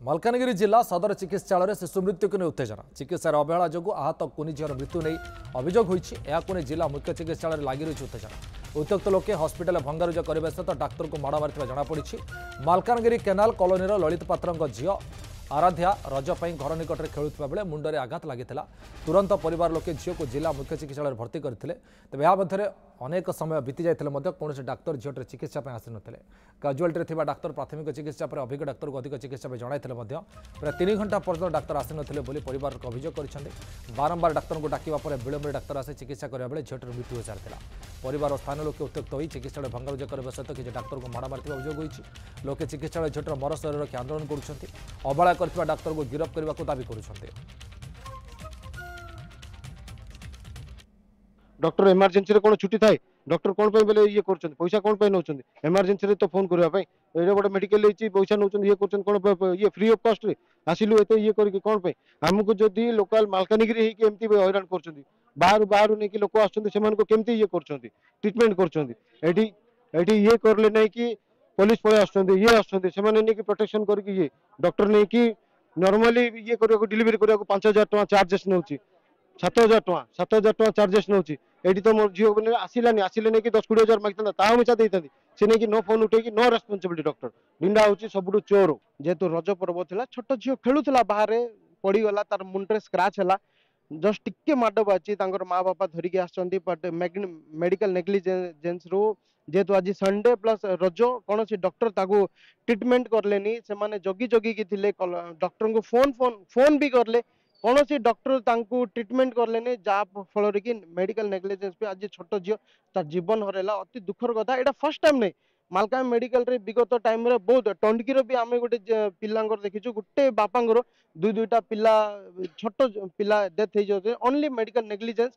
मलकानगिरी जिला सदर चिकित्सालय शिशु मृत्यु को नहीं उत्तेजना चिकित्सार अवहेला जो आहत कुनी झीर मृत्यु नहीं अभियोग होती जिला मुख्य चिकित्सालय लगी रही उत्तेजना उत्त्यक्त लोके हस्पिटाल भंगारुजा करने सहित डाक्तर को माड़ मारी जमापड़ी मलकानगिरी केनाल कॉलोनी ललित पात्र झी आराध्या रजपाई घर निकट में खेलुवा बेले मुंडे आघात लगी तुरंत परिवार लोके झील को जिला मुख्य चिकित्सालय भर्ती करते तेज यह अनेक समय बीती जाते कौन डाक्तर झीटर चिकित्सा आसी नथिले काजुआलिटी डाक्तर प्राथमिक चिकित्सा पर अभिज्ञ डाक्तर को अधिक चिकित्सा जणाई प्राय 3 घंटा पर्यटन डाक्तर आसी नथिले परिवार अभियोग कर बारंबार डाक्तर को डाकिबा पर विलंब डाक्तर आसी चिकित्सा करने बेले झीटर मृत्यु हो सारी परिवार स्थानीय लोके उत्त्यक्त होई चिकित्सालय भंगारुजा करने सहित किसी डाक्तर को माड़ मारी अभियोग होती लोके चिकित्सालय झीटर मर शरीर रखी आंदोलन कर अवहेला करथिबा डाक्तर को गिरफ्त करने को दाबी कर डॉक्टर इमरजेंसी कौन छुट्टी थाए डॉक्टर कौन बोले ये कर पैसा कौन नौ इमरजेंसी तो फोन करने ये गोटे मेडिकल पैसा नौ ये कौन ये फ्री ऑफ कॉस्ट आसिलु ये ये करके कौन आमको जदि लोकल मालकानगिरी एमती हैरान कर बाहर बाहर नहीं कि लोक आमती ये कर ट्रिटमेंट कर ये करले नहीं कि पुलिस पलि ये आसने प्रोटेक्शन करके ये डॉक्टर नहीं कि नॉर्मली ये डिलीवरी करने 5000 टका चार्जेस नौ 7000 टका चार्जेस नौ ये तो मोर झील को आसलानी आसिले नहीं कि 10-20 हजार मांगता मिसा देता से नहीं कि नो फोन उठे नो रेस्पॉन्सिबिलिटी डॉक्टर निंदा हूँ सब चोर जेहेतु रज पर्व था छोट झील खेलुला बाहर पड़गला तार मुंडे स्क्राच है जस्ट टिके माड़ बाची माँ बापा धरिकी आसछंती बट मेडिकल नेग्लिजेंस रू जेहेतु आज संडे प्लस रज कौन सी डॉक्टर ताको ट्रीटमेंट करले से माने जगी जगी की थिले डॉक्टर को फोन भी करले कौन सी डॉक्टर तांको ट्रीटमेंट करले जहाँ फल कि मेडिकल नेग्लिजेंस पे आज छोट झील तार जीवन हरैला अति दुखर कथा यहाँ फर्स्ट टाइम नहीं मालकान मेडिकल रे विगत टाइम रे बहुत टंडकीर भी आम गोटे पिलांगर देखीचु गोटे बापांगर दुईटा पिला छोट पिला डेथ हो जाते ओनली मेडिकल नेग्लिजेंस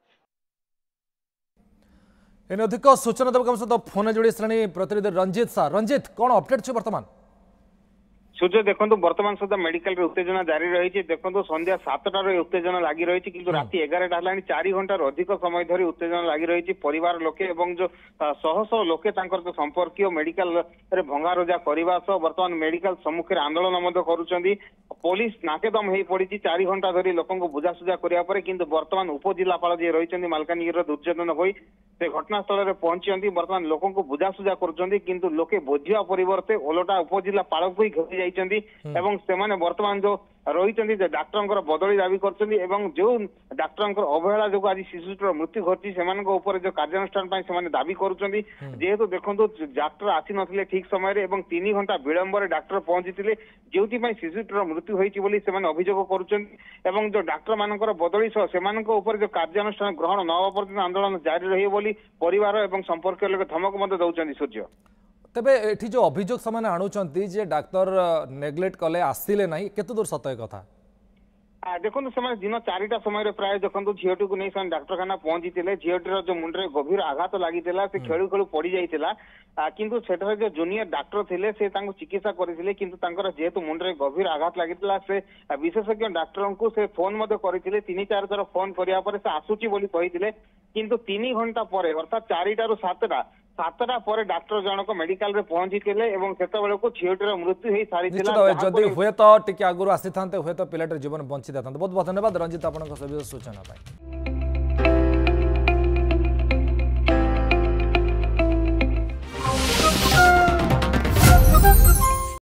इन अधिक सूचना देव सहित फोन जोड़ी श्रेणी प्रतिनिधि रंजित कौन अपडेट बर्तमान सूर्य देखो बर्तमान सुधा मेडिकल उत्तेजना जारी रही देखो संध्या 7टार उत्तेजना लगी रही कि राति 11टा है 4 घंटार अधिक समय धरी उत्तेजना लगी रही परिवार लोके जो शह शह लोके जो संपर्क मेडिकल भंगारुजा करने सह बर्तमान मेडिकल सम्मुखें आंदोलन कर पुलिस नाकेदम हो पड़ी 4 घंटा धरी लोक बुझासुझा करने किंतु बर्तमान उपजिलापाल जी रही मालकानगिरी दुर्योधन भई से घटनास्थल में पहुंची बर्तमान लोक बुझासुझा कर लोके बुझा परिवर्ते ओलटा उपजिलापाल को ही घसी जाइए बर्तमान जो रही डाक्तर बदली दावी कर जो डाक्तर अवहेला जो आज शिशुटर मृत्यु घटी से कार्यानुष्ठान दावी करेतु देखो डाक्तर आसी नथिले ठीक समय 3 घंटा विलंब डाक्तर पहुंची जो शिशुटर मृत्यु होती अभियोग कर जो डाक्तर मान बदली सह से जो कार्यानुष्ठान ग्रहण न पर्यटन आंदोलन जारी रही परिवार और संपर्क लोग धमक दौरान सूर्य तेबे एठी जो अभियोग से आणुचंती जे डाक्तर नेग्लेक्ट कले आसिले नहीं केते दूर सत्य कथा देखो दिन 4टा समय प्राय देखो झीटी को नहीं डाक्तखाना पहुंची झीटर जो मुंडे गभीर आघात लगी से खेलु खेलु पड़ जाता किंतु सेठारे जो जूनियर डाक्टर थे से चिकित्सा करते किंतु जेहेतु मुंडे गभीर आघात लगी से विशेषज्ञ डाक्टर को से फोन करते 3-4 थर फोन करापर से आसूची बोली कही किंतु 3 घंटा पर अर्थात 4टारू 7टा पर डाक्तर जनक मेडिकल रे पहुंची को झीटर मृत्यु हो सारी जदि हुए तो टिके आगुरी आसी था हुए तो पिलाटर जीवन बंची था बहुत बहुत धन्यवाद रंजित आपन सूचना।